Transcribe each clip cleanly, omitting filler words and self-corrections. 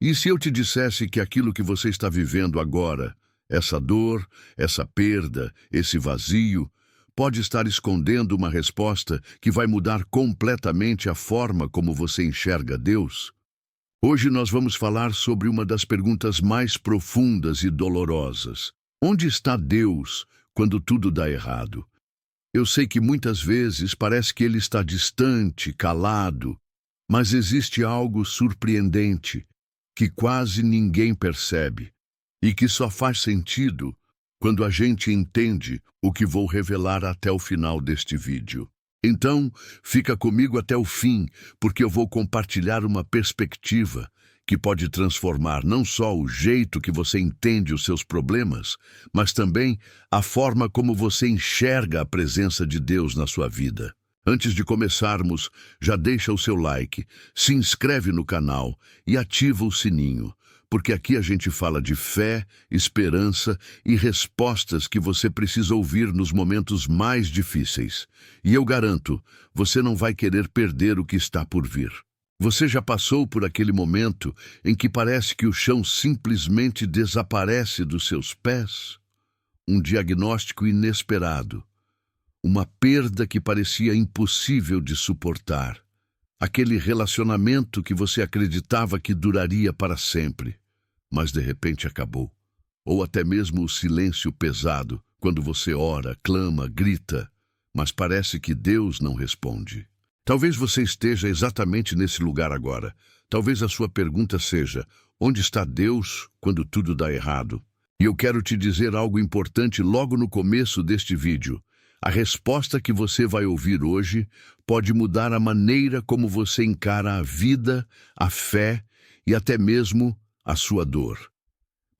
E se eu te dissesse que aquilo que você está vivendo agora, essa dor, essa perda, esse vazio, pode estar escondendo uma resposta que vai mudar completamente a forma como você enxerga Deus? Hoje nós vamos falar sobre uma das perguntas mais profundas e dolorosas. Onde está Deus quando tudo dá errado? Eu sei que muitas vezes parece que Ele está distante, calado, mas existe algo surpreendente que quase ninguém percebe e que só faz sentido quando a gente entende o que vou revelar até o final deste vídeo. Então, fica comigo até o fim, porque eu vou compartilhar uma perspectiva que pode transformar não só o jeito que você entende os seus problemas, mas também a forma como você enxerga a presença de Deus na sua vida. Antes de começarmos, já deixa o seu like, se inscreve no canal e ativa o sininho, porque aqui a gente fala de fé, esperança e respostas que você precisa ouvir nos momentos mais difíceis. E eu garanto, você não vai querer perder o que está por vir. Você já passou por aquele momento em que parece que o chão simplesmente desaparece dos seus pés? Um diagnóstico inesperado. Uma perda que parecia impossível de suportar. Aquele relacionamento que você acreditava que duraria para sempre, mas de repente acabou. Ou até mesmo o silêncio pesado, quando você ora, clama, grita, mas parece que Deus não responde. Talvez você esteja exatamente nesse lugar agora. Talvez a sua pergunta seja: onde está Deus quando tudo dá errado? E eu quero te dizer algo importante logo no começo deste vídeo. A resposta que você vai ouvir hoje pode mudar a maneira como você encara a vida, a fé e até mesmo a sua dor.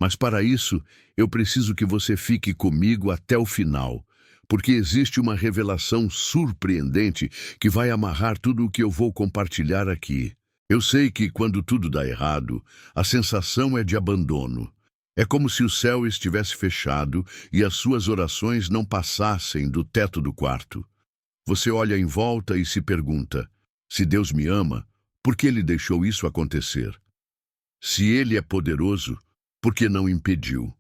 Mas para isso, eu preciso que você fique comigo até o final, porque existe uma revelação surpreendente que vai amarrar tudo o que eu vou compartilhar aqui. Eu sei que quando tudo dá errado, a sensação é de abandono. É como se o céu estivesse fechado e as suas orações não passassem do teto do quarto. Você olha em volta e se pergunta: se Deus me ama, por que Ele deixou isso acontecer? Se Ele é poderoso, por que não impediu?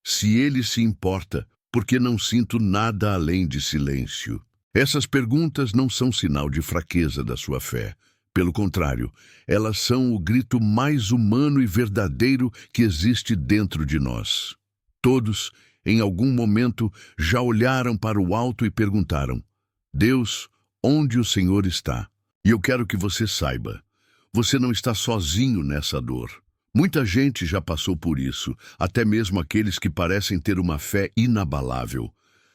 Se Ele se importa, por que não sinto nada além de silêncio? Essas perguntas não são sinal de fraqueza da sua fé. Pelo contrário, elas são o grito mais humano e verdadeiro que existe dentro de nós. Todos, em algum momento, já olharam para o alto e perguntaram: Deus, onde o Senhor está? E eu quero que você saiba, você não está sozinho nessa dor. Muita gente já passou por isso, até mesmo aqueles que parecem ter uma fé inabalável.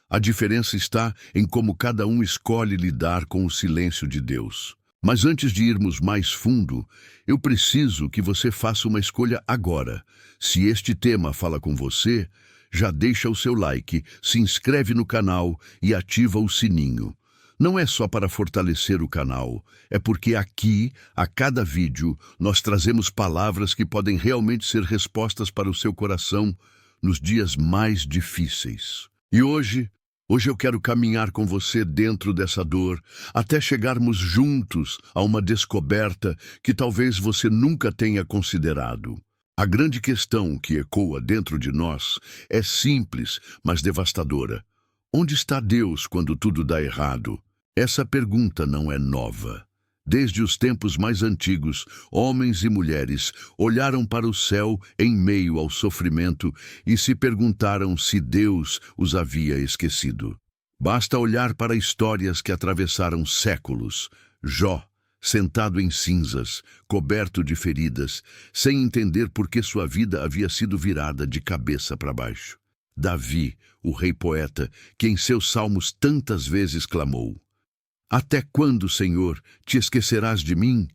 A diferença está em como cada um escolhe lidar com o silêncio de Deus. Mas antes de irmos mais fundo, eu preciso que você faça uma escolha agora. Se este tema fala com você, já deixa o seu like, se inscreve no canal e ativa o sininho. Não é só para fortalecer o canal, é porque aqui, a cada vídeo, nós trazemos palavras que podem realmente ser respostas para o seu coração nos dias mais difíceis. E hoje eu quero caminhar com você dentro dessa dor, até chegarmos juntos a uma descoberta que talvez você nunca tenha considerado. A grande questão que ecoa dentro de nós é simples, mas devastadora. Onde está Deus quando tudo dá errado? Essa pergunta não é nova. Desde os tempos mais antigos, homens e mulheres olharam para o céu em meio ao sofrimento e se perguntaram se Deus os havia esquecido. Basta olhar para histórias que atravessaram séculos. Jó, sentado em cinzas, coberto de feridas, sem entender por que sua vida havia sido virada de cabeça para baixo. Davi, o rei poeta, que em seus salmos tantas vezes clamou: Até quando, Senhor, te esquecerás de mim?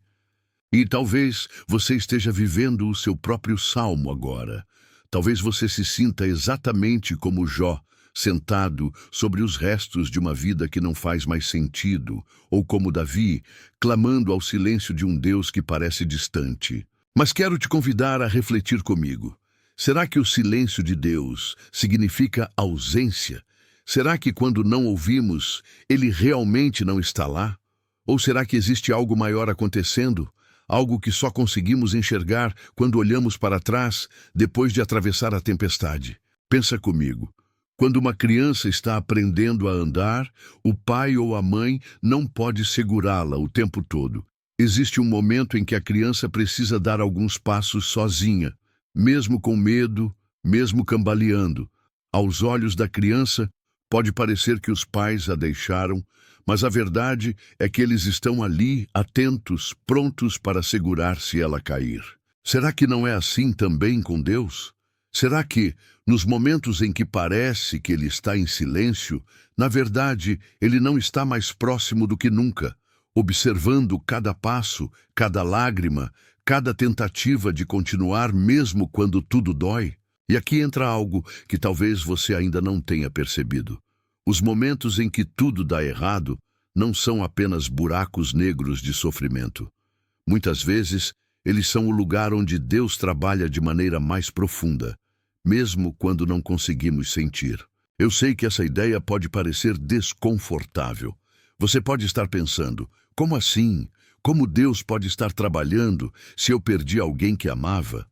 E talvez você esteja vivendo o seu próprio salmo agora. Talvez você se sinta exatamente como Jó, sentado sobre os restos de uma vida que não faz mais sentido, ou como Davi, clamando ao silêncio de um Deus que parece distante. Mas quero te convidar a refletir comigo. Será que o silêncio de Deus significa ausência? Será que quando não ouvimos, Ele realmente não está lá? Ou será que existe algo maior acontecendo? algo que só conseguimos enxergar quando olhamos para trás depois de atravessar a tempestade. Pensa comigo. Quando uma criança está aprendendo a andar, o pai ou a mãe não pode segurá-la o tempo todo. Existe um momento em que a criança precisa dar alguns passos sozinha, mesmo com medo, mesmo cambaleando. Aos olhos da criança, pode parecer que os pais a deixaram, mas a verdade é que eles estão ali, atentos, prontos para segurar se ela cair. Será que não é assim também com Deus? Será que, nos momentos em que parece que Ele está em silêncio, na verdade, Ele não está mais próximo do que nunca, observando cada passo, cada lágrima, cada tentativa de continuar mesmo quando tudo dói? E aqui entra algo que talvez você ainda não tenha percebido. Os momentos em que tudo dá errado não são apenas buracos negros de sofrimento. Muitas vezes, eles são o lugar onde Deus trabalha de maneira mais profunda, mesmo quando não conseguimos sentir. Eu sei que essa ideia pode parecer desconfortável. Você pode estar pensando, como assim? Como Deus pode estar trabalhando se eu perdi alguém que amava?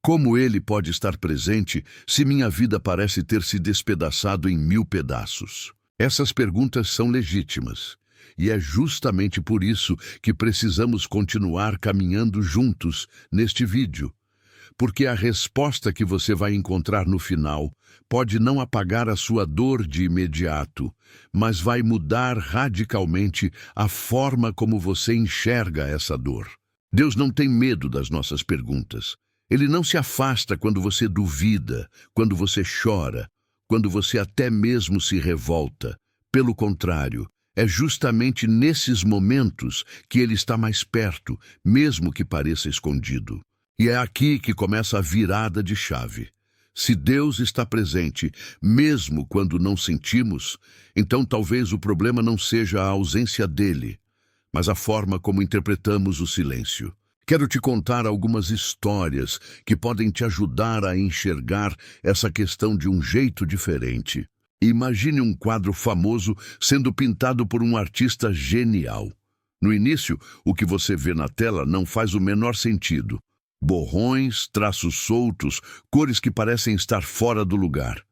Como Ele pode estar presente se minha vida parece ter se despedaçado em 1000 pedaços? Essas perguntas são legítimas, e é justamente por isso que precisamos continuar caminhando juntos neste vídeo. Porque a resposta que você vai encontrar no final pode não apagar a sua dor de imediato, mas vai mudar radicalmente a forma como você enxerga essa dor. Deus não tem medo das nossas perguntas. Ele não se afasta quando você duvida, quando você chora, quando você até mesmo se revolta. Pelo contrário, é justamente nesses momentos que Ele está mais perto, mesmo que pareça escondido. E é aqui que começa a virada de chave. Se Deus está presente, mesmo quando não sentimos, então talvez o problema não seja a ausência dele, mas a forma como interpretamos o silêncio. Quero te contar algumas histórias que podem te ajudar a enxergar essa questão de um jeito diferente. Imagine um quadro famoso sendo pintado por um artista genial. No início, o que você vê na tela não faz o menor sentido. Borrões, traços soltos, cores que parecem estar fora do lugar.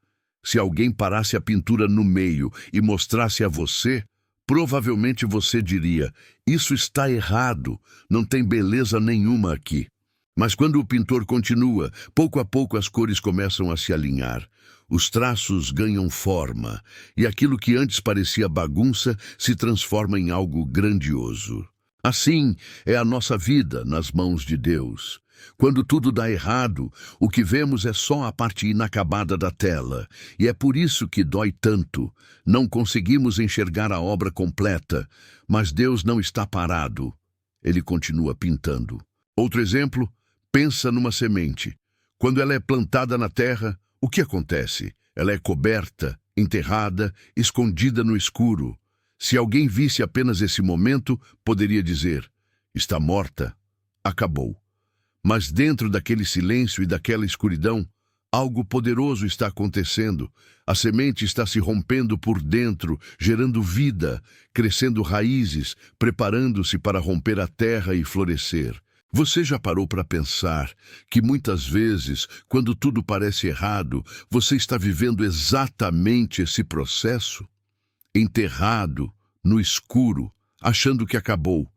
Se alguém parasse a pintura no meio e mostrasse a você, provavelmente você diria, isso está errado, não tem beleza nenhuma aqui. Mas quando o pintor continua, pouco a pouco as cores começam a se alinhar. Os traços ganham forma, e aquilo que antes parecia bagunça se transforma em algo grandioso. Assim é a nossa vida nas mãos de Deus. Quando tudo dá errado, o que vemos é só a parte inacabada da tela, e é por isso que dói tanto. Não conseguimos enxergar a obra completa, mas Deus não está parado. Ele continua pintando. Outro exemplo, pensa numa semente. Quando ela é plantada na terra, o que acontece? Ela é coberta, enterrada, escondida no escuro. Se alguém visse apenas esse momento, poderia dizer, está morta, acabou. Mas dentro daquele silêncio e daquela escuridão, algo poderoso está acontecendo. A semente está se rompendo por dentro, gerando vida, crescendo raízes, preparando-se para romper a terra e florescer. Você já parou para pensar que muitas vezes, quando tudo parece errado, você está vivendo exatamente esse processo? Enterrado, no escuro, achando que acabou,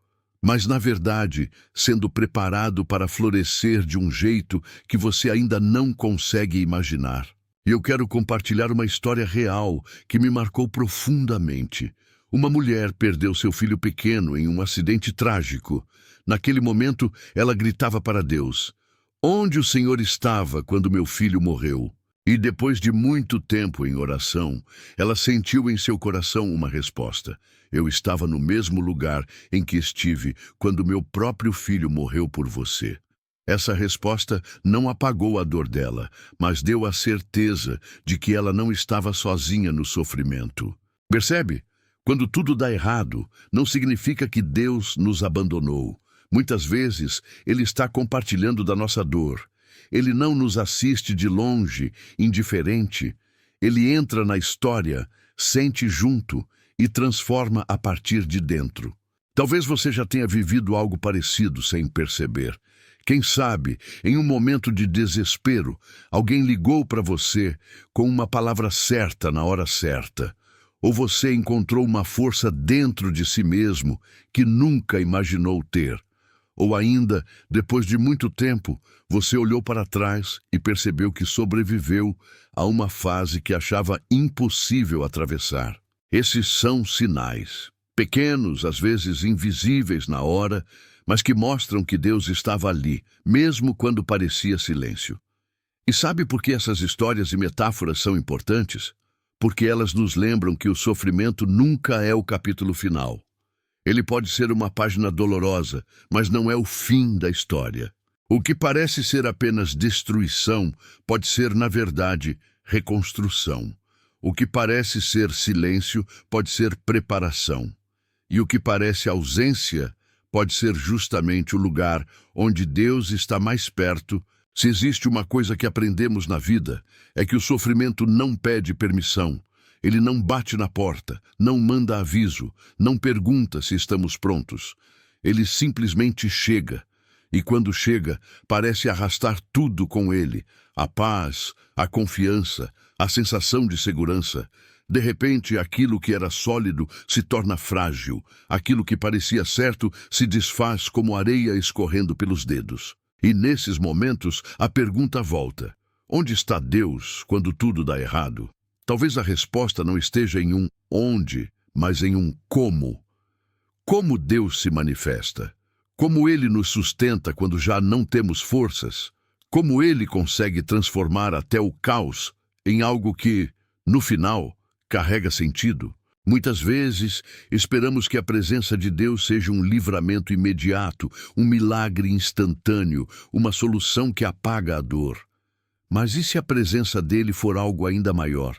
mas na verdade, sendo preparado para florescer de um jeito que você ainda não consegue imaginar. E eu quero compartilhar uma história real que me marcou profundamente. Uma mulher perdeu seu filho pequeno em um acidente trágico. Naquele momento, ela gritava para Deus, onde o Senhor estava quando meu filho morreu? E depois de muito tempo em oração, ela sentiu em seu coração uma resposta. Eu estava no mesmo lugar em que estive quando meu próprio filho morreu por você. Essa resposta não apagou a dor dela, mas deu a certeza de que ela não estava sozinha no sofrimento. Percebe? Quando tudo dá errado, não significa que Deus nos abandonou. Muitas vezes, Ele está compartilhando da nossa dor. Ele não nos assiste de longe, indiferente. Ele entra na história, sente junto e transforma a partir de dentro. Talvez você já tenha vivido algo parecido sem perceber. Quem sabe, em um momento de desespero, alguém ligou para você com uma palavra certa na hora certa. Ou você encontrou uma força dentro de si mesmo que nunca imaginou ter. Ou ainda, depois de muito tempo, você olhou para trás e percebeu que sobreviveu a uma fase que achava impossível atravessar. Esses são sinais. Pequenos, às vezes invisíveis na hora, mas que mostram que Deus estava ali, mesmo quando parecia silêncio. E sabe por que essas histórias e metáforas são importantes? Porque elas nos lembram que o sofrimento nunca é o capítulo final. Ele pode ser uma página dolorosa, mas não é o fim da história. O que parece ser apenas destruição pode ser, na verdade, reconstrução. O que parece ser silêncio pode ser preparação. E o que parece ausência pode ser justamente o lugar onde Deus está mais perto. Se existe uma coisa que aprendemos na vida, é que o sofrimento não pede permissão. Ele não bate na porta, não manda aviso, não pergunta se estamos prontos. Ele simplesmente chega. E quando chega, parece arrastar tudo com ele. A paz, a confiança, a sensação de segurança. De repente, aquilo que era sólido se torna frágil. Aquilo que parecia certo se desfaz como areia escorrendo pelos dedos. E nesses momentos, a pergunta volta: onde está Deus quando tudo dá errado? Talvez a resposta não esteja em um onde, mas em um como. Como Deus se manifesta? Como Ele nos sustenta quando já não temos forças? Como Ele consegue transformar até o caos em algo que, no final, carrega sentido? Muitas vezes, esperamos que a presença de Deus seja um livramento imediato, um milagre instantâneo, uma solução que apaga a dor. Mas e se a presença dele for algo ainda maior?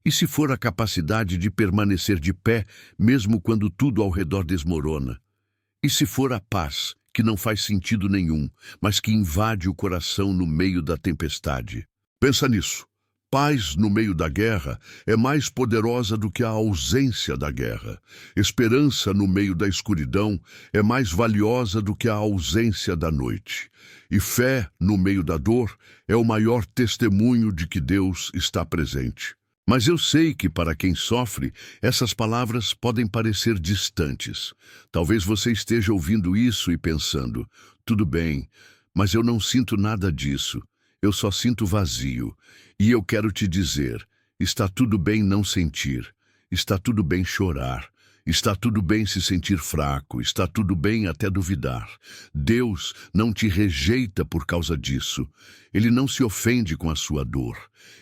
E se for a capacidade de permanecer de pé, mesmo quando tudo ao redor desmorona? E se for a paz, que não faz sentido nenhum, mas que invade o coração no meio da tempestade? Pensa nisso. Paz no meio da guerra é mais poderosa do que a ausência da guerra. Esperança no meio da escuridão é mais valiosa do que a ausência da noite. E fé no meio da dor é o maior testemunho de que Deus está presente. Mas eu sei que para quem sofre, essas palavras podem parecer distantes. Talvez você esteja ouvindo isso e pensando: tudo bem, mas eu não sinto nada disso. Eu só sinto vazio. E eu quero te dizer, está tudo bem não sentir. Está tudo bem chorar. Está tudo bem se sentir fraco. Está tudo bem até duvidar. Deus não te rejeita por causa disso. Ele não se ofende com a sua dor.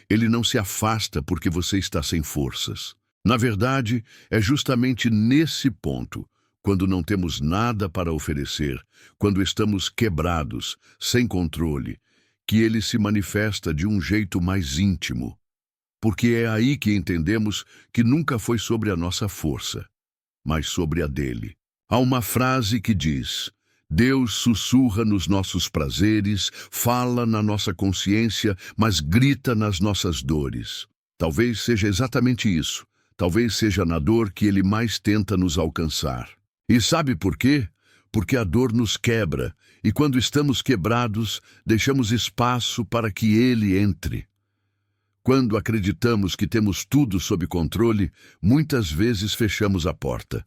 Ele não se afasta porque você está sem forças. Na verdade, é justamente nesse ponto, quando não temos nada para oferecer, quando estamos quebrados, sem controle, que ele se manifesta de um jeito mais íntimo. Porque é aí que entendemos que nunca foi sobre a nossa força, mas sobre a dele. Há uma frase que diz: Deus sussurra nos nossos prazeres, fala na nossa consciência, mas grita nas nossas dores. Talvez seja exatamente isso. Talvez seja na dor que ele mais tenta nos alcançar. E sabe por quê? Porque a dor nos quebra, e quando estamos quebrados, deixamos espaço para que ele entre. Quando acreditamos que temos tudo sob controle, muitas vezes fechamos a porta.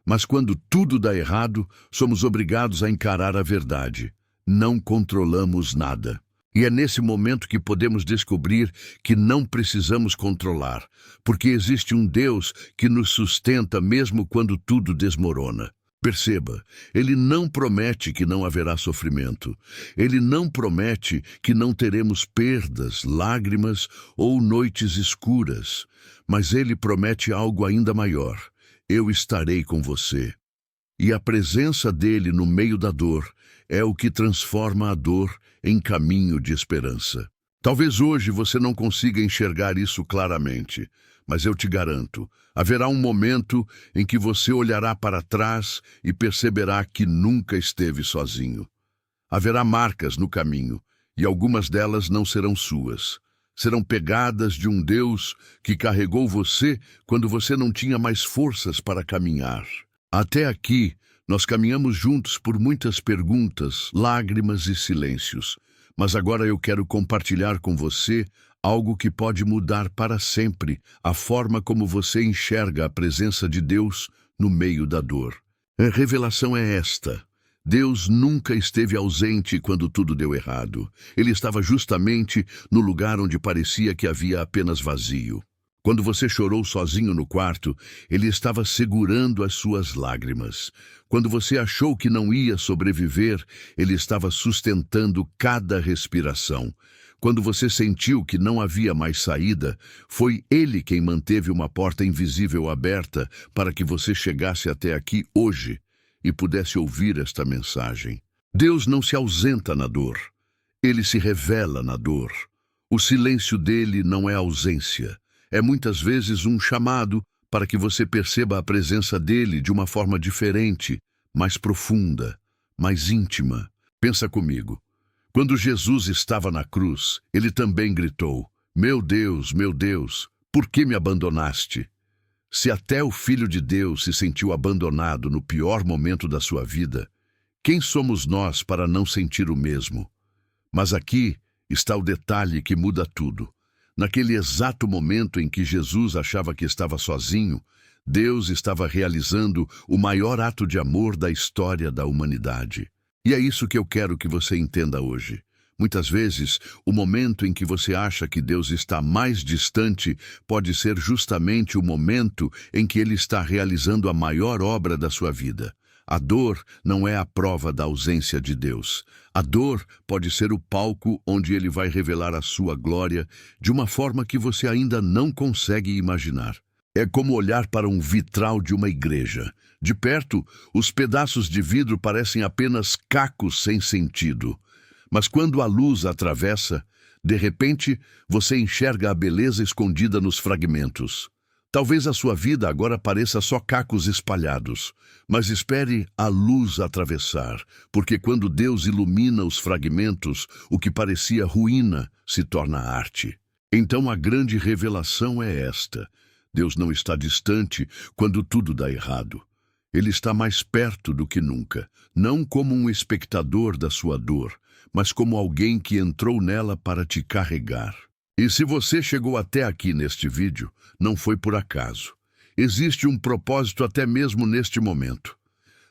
Mas quando tudo dá errado, somos obrigados a encarar a verdade. Não controlamos nada. E é nesse momento que podemos descobrir que não precisamos controlar, porque existe um Deus que nos sustenta mesmo quando tudo desmorona. Perceba, ele não promete que não haverá sofrimento. Ele não promete que não teremos perdas, lágrimas ou noites escuras. Mas ele promete algo ainda maior. Eu estarei com você. E a presença dele no meio da dor é o que transforma a dor em caminho de esperança. Talvez hoje você não consiga enxergar isso claramente, mas eu te garanto, haverá um momento em que você olhará para trás e perceberá que nunca esteve sozinho. Haverá marcas no caminho, e algumas delas não serão suas. Serão pegadas de um Deus que carregou você quando você não tinha mais forças para caminhar. Até aqui, Nós caminhamos juntos por muitas perguntas, lágrimas e silêncios, mas agora eu quero compartilhar com você algo que pode mudar para sempre a forma como você enxerga a presença de Deus no meio da dor. A revelação é esta: Deus nunca esteve ausente quando tudo deu errado. Ele estava justamente no lugar onde parecia que havia apenas vazio. Quando você chorou sozinho no quarto, Ele estava segurando as suas lágrimas. Quando você achou que não ia sobreviver, Ele estava sustentando cada respiração. Quando você sentiu que não havia mais saída, foi Ele quem manteve uma porta invisível aberta para que você chegasse até aqui hoje e pudesse ouvir esta mensagem. Deus não se ausenta na dor. Ele se revela na dor. O silêncio dele não é ausência. É muitas vezes um chamado para que você perceba a presença dele de uma forma diferente, mais profunda, mais íntima. Pensa comigo. Quando Jesus estava na cruz, ele também gritou: meu Deus, por que me abandonaste? Se até o Filho de Deus se sentiu abandonado no pior momento da sua vida, quem somos nós para não sentir o mesmo? Mas aqui está o detalhe que muda tudo. Naquele exato momento em que Jesus achava que estava sozinho, Deus estava realizando o maior ato de amor da história da humanidade. E é isso que eu quero que você entenda hoje. Muitas vezes, o momento em que você acha que Deus está mais distante pode ser justamente o momento em que Ele está realizando a maior obra da sua vida. A dor não é a prova da ausência de Deus. A dor pode ser o palco onde Ele vai revelar a sua glória de uma forma que você ainda não consegue imaginar. É como olhar para um vitral de uma igreja. De perto, os pedaços de vidro parecem apenas cacos sem sentido. Mas quando a luz atravessa, de repente, você enxerga a beleza escondida nos fragmentos. Talvez a sua vida agora pareça só cacos espalhados, mas espere a luz atravessar, porque quando Deus ilumina os fragmentos, o que parecia ruína se torna arte. Então a grande revelação é esta: Deus não está distante quando tudo dá errado. Ele está mais perto do que nunca, não como um espectador da sua dor, mas como alguém que entrou nela para te carregar. E se você chegou até aqui neste vídeo, não foi por acaso. Existe um propósito até mesmo neste momento.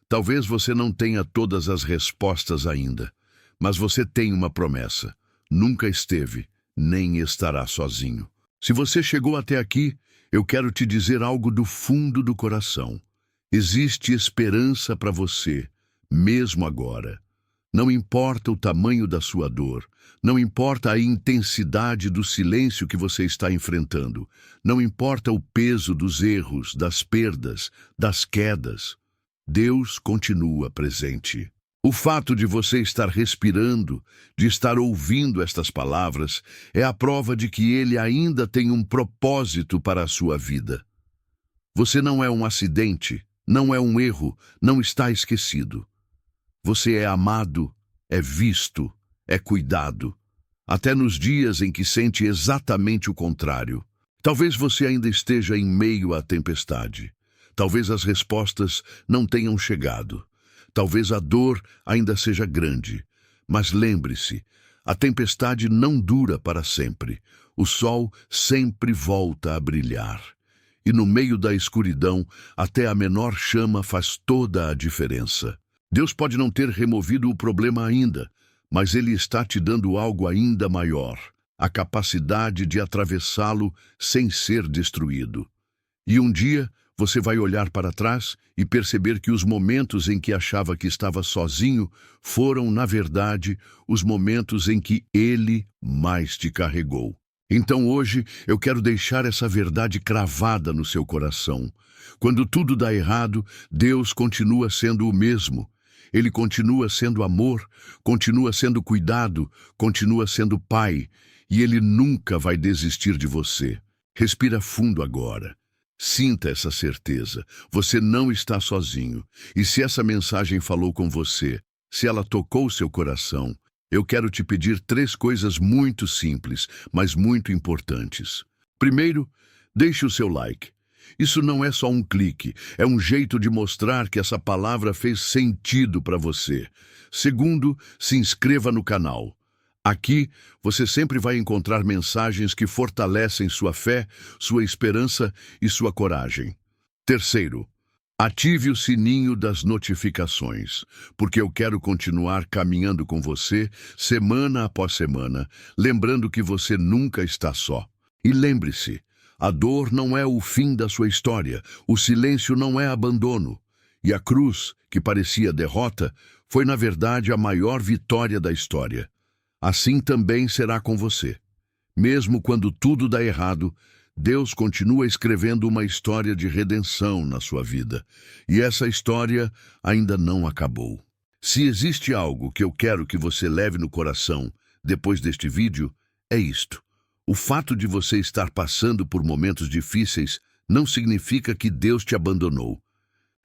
Talvez você não tenha todas as respostas ainda, mas você tem uma promessa. Nunca esteve, nem estará sozinho. Se você chegou até aqui, eu quero te dizer algo do fundo do coração. Existe esperança para você, mesmo agora. Não importa o tamanho da sua dor, não importa a intensidade do silêncio que você está enfrentando, não importa o peso dos erros, das perdas, das quedas, Deus continua presente. O fato de você estar respirando, de estar ouvindo estas palavras, é a prova de que Ele ainda tem um propósito para a sua vida. Você não é um acidente, não é um erro, não está esquecido. Você é amado, é visto, é cuidado, até nos dias em que sente exatamente o contrário. Talvez você ainda esteja em meio à tempestade. Talvez as respostas não tenham chegado. Talvez a dor ainda seja grande. Mas lembre-se, a tempestade não dura para sempre. O sol sempre volta a brilhar. E no meio da escuridão, até a menor chama faz toda a diferença. Deus pode não ter removido o problema ainda, mas Ele está te dando algo ainda maior, a capacidade de atravessá-lo sem ser destruído. E um dia você vai olhar para trás e perceber que os momentos em que achava que estava sozinho foram, na verdade, os momentos em que Ele mais te carregou. Então hoje eu quero deixar essa verdade cravada no seu coração. Quando tudo dá errado, Deus continua sendo o mesmo. Ele continua sendo amor, continua sendo cuidado, continua sendo pai, e Ele nunca vai desistir de você. Respira fundo agora. Sinta essa certeza. Você não está sozinho. E se essa mensagem falou com você, se ela tocou seu coração, eu quero te pedir 3 coisas muito simples, mas muito importantes. Primeiro, deixe o seu like. Isso não é só um clique, é um jeito de mostrar que essa palavra fez sentido para você. Segundo, se inscreva no canal. Aqui, você sempre vai encontrar mensagens que fortalecem sua fé, sua esperança e sua coragem. Terceiro, ative o sininho das notificações, porque eu quero continuar caminhando com você, semana após semana, lembrando que você nunca está só. E lembre-se, a dor não é o fim da sua história, o silêncio não é abandono. E a cruz, que parecia derrota, foi na verdade a maior vitória da história. Assim também será com você. Mesmo quando tudo dá errado, Deus continua escrevendo uma história de redenção na sua vida. E essa história ainda não acabou. Se existe algo que eu quero que você leve no coração depois deste vídeo, é isto. O fato de você estar passando por momentos difíceis não significa que Deus te abandonou.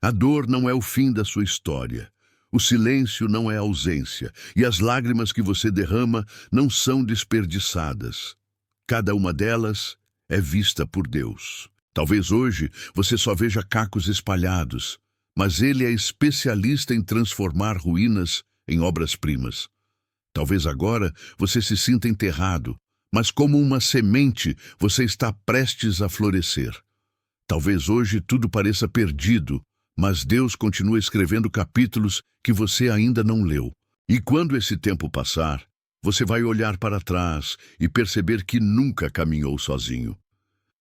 A dor não é o fim da sua história. O silêncio não é ausência, e as lágrimas que você derrama não são desperdiçadas. Cada uma delas é vista por Deus. Talvez hoje você só veja cacos espalhados, mas Ele é especialista em transformar ruínas em obras-primas. Talvez agora você se sinta enterrado, mas como uma semente você está prestes a florescer. Talvez hoje tudo pareça perdido, mas Deus continua escrevendo capítulos que você ainda não leu. E quando esse tempo passar, você vai olhar para trás e perceber que nunca caminhou sozinho.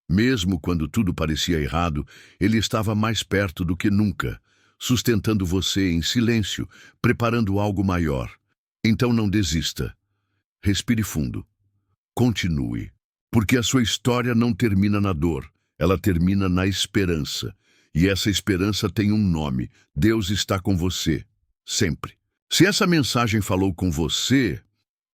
Mesmo quando tudo parecia errado, Ele estava mais perto do que nunca, sustentando você em silêncio, preparando algo maior. Então não desista. Respire fundo. Continue. Porque a sua história não termina na dor, ela termina na esperança. E essa esperança tem um nome. Deus está com você, sempre. Se essa mensagem falou com você,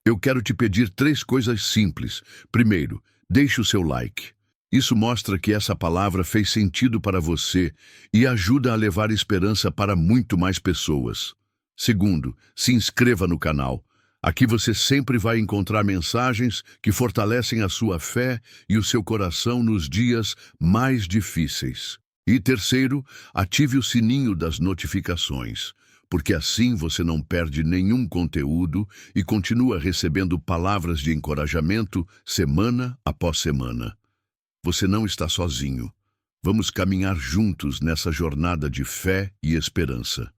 eu quero te pedir 3 coisas simples. Primeiro, deixe o seu like. Isso mostra que essa palavra fez sentido para você e ajuda a levar esperança para muito mais pessoas. Segundo, se inscreva no canal. Aqui você sempre vai encontrar mensagens que fortalecem a sua fé e o seu coração nos dias mais difíceis. E terceiro, ative o sininho das notificações, porque assim você não perde nenhum conteúdo e continua recebendo palavras de encorajamento semana após semana. Você não está sozinho. Vamos caminhar juntos nessa jornada de fé e esperança.